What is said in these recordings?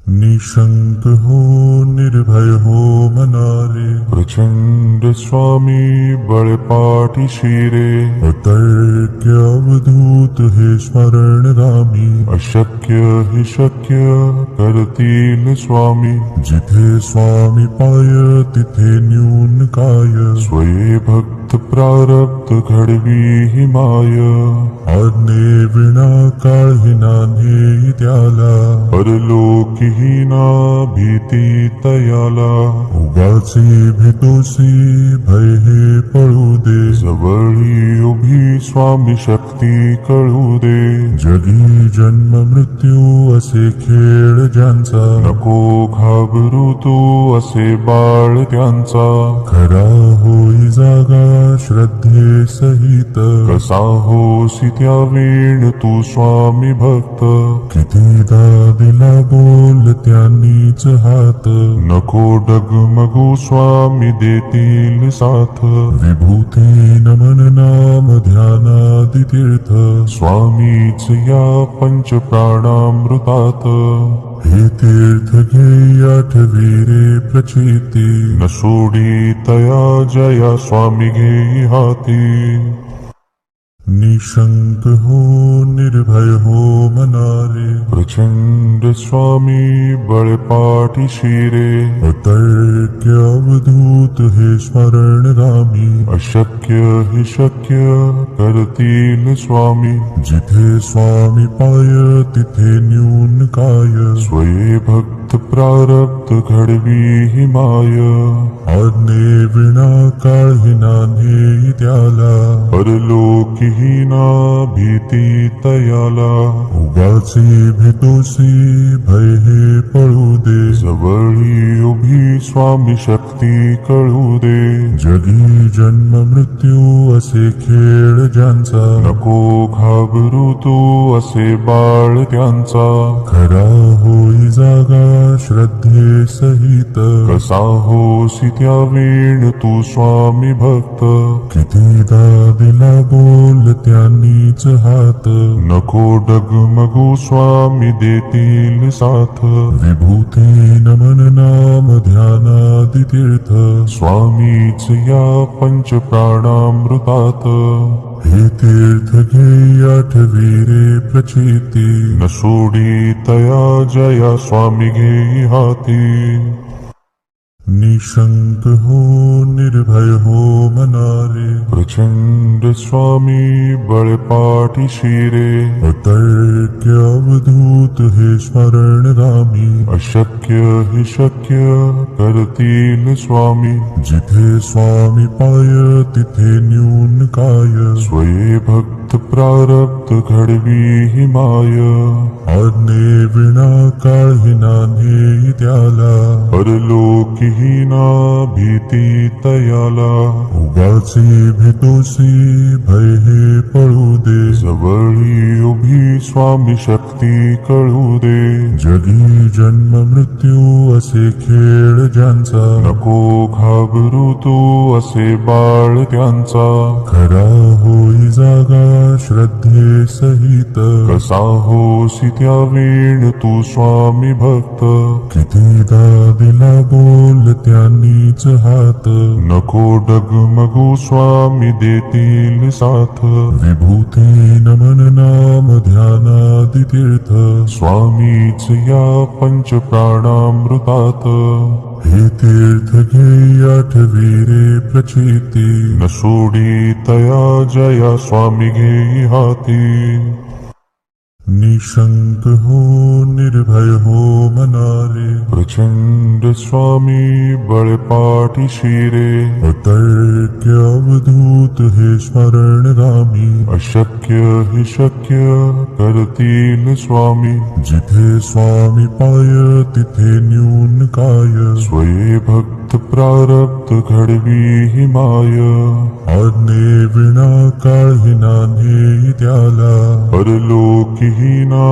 निशंक हो निर्भय हो मनारे, प्रचंड स्वामी बळपाठी शिरे. अतर्क्य अवधूत हे स्मरणगामी, अशक्य हि शक्य करतील स्वामी. जिथे स्वामी पाय तिथे न्यून काय, स्वये भक्त प्रारब्ध घडवी हि माय. आज्ञे विना काळही नान्हे त्याला, परलोकी ही ना भीती तयाला. उगाचे भीतोसी भय हे पळू दे, जवळी उभी स्वामी शक्ती कळू दे. जगी जन्म मृत्यू असे खेळ ज्यांचा, नको घाबरू तू असे बाळ त्यांचा. खरा होई जागा श्रद्धे सहित, कसा होसी त्या वेळ तू स्वामी भक्त. कितीदा दिला बोल त्यांनीच हात, नको डगमगू स्वामी देतील साथ. विभूती नमन नाम ध्यानादि तीर्थ, स्वामीच या पंच प्राणामृतात. हे तीर्थ घे आठवी रे प्रचिती, न सोडी तया जया स्वामी घे हाती. निशंक हो निर्भय हो मनारे, प्रचंड स्वामी बळपाठी शिरे. अतर्क्य अवधूत हे स्मरणगामी, अशक्य हि शक्य करतील स्वामी. जिथे स्वामी पाय तिथे न्यून काय, स्वये भक्त प्रारब्ध घडवी हि माय. आज्ञे विना काळही नान्हे त्याला, परलोकी ही ना भीती तयाला. उगाचे भीतोसी भय हे पळू दे, जवळी उभी स्वामी शक्ती कळू दे. जगी जन्म मृत्यू असे खेळ ज्यांचा, नको घाबरू तू असे बाळ त्यांचा. खरा होई जागा श्रद्धे सहित, कसा होसी त्या वेळ तू स्वामी भक्त. कितीदा दिला बोल त्यांनीच हात, नको डगमगू स्वामी देतील साथ. विभूती नमन नाम ध्यानादि तीर्थ, स्वामीच या पंच प्राणामृतात. हे तीर्थ घे आठवी रे प्रचिती, न सोडी तया जया स्वामी घे हाती. निशंक हो निर्भय हो मनारे, प्रचंड स्वामी बळपाठी शिरे. अतर्क्य अवधूत हे स्मरणगामी, अशक्य हि शक्य करतील स्वामी. जिथे स्वामी पाय तिथे न्यून काय, स्वये भक्त प्रारब्ध घडवी हि माय. आज्ञे विना काळही नान्हे त्याला, परलोकी ही ना भीती तयाला. उगाचे भीतोसी भय हे पळू दे, जवळी उभी स्वामी शक्ती कळू दे. जगी जन्म मृत्यू असे खेळ ज्यांचा, नको घाबरू तू असे बाळ त्यांचा. खरा होई जागा श्रद्धे सहित, कसा होसी त्या वेळ तू स्वामी भक्त. कितीदा दिला बोल त्यांनीच हात, नको डगमगू स्वामी देतील साथ. विभूती नमन नाम ध्यानादि तीर्थ, स्वामीच या पंच प्राणामृतात. हे तीर्थ घे आठवी रे प्रचिती, न सोडी तया जया स्वामी घे हाती. निशंक हो निर्भय हो मनारे, प्रचंड स्वामी बळपाठी शिरे. अतर्क्य अवधूत हे स्मरणगामी, अशक्य हि शक्य करतील स्वामी. जिथे स्वामी पाय तिथे न्यून काय, स्वये भक्त प्रारब्ध घडवी हि माय. आज्ञे विना काळही नान्हे त्याला, परलोकी ही ना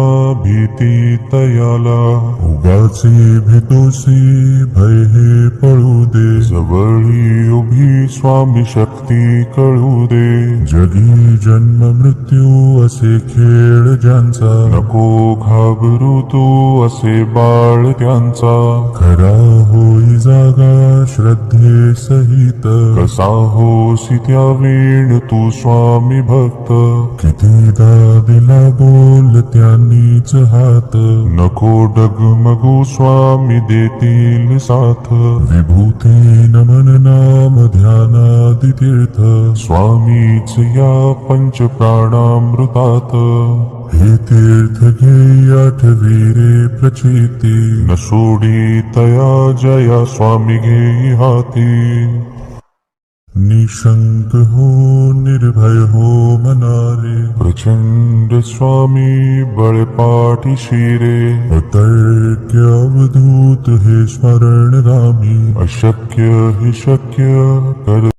भीती तयाला. उगाचे तोसी भय हे पळू दे. जवळी उभी स्वामी शक्ती कळू दे. जगी जन्म मृत्यू असे खेळ ज्यांचा, नको घाबरू तू असे बाळ त्यांचा. खरा होई जागा श्रद्धे सहित, कसा होसी त्या वेळ तू स्वामी भक्त. कितीदा दिला बोल त्यांनीच हात, नको डगमगू स्वामी देतील साथ. विभूती नमन नाम ध्यानादि तीर्थ, स्वामीच या पंच प्राणामृतात. हे तीर्थ घे आठवी रे प्रचिती, न सोडी तया जया स्वामी घेई हाती. निशंक हो निर्भय हो मनारे, प्रचंड स्वामी बळपाठी शिरे. अतर्क्य अवधूत हे स्मरण रामी, अशक्य हि शक्य कर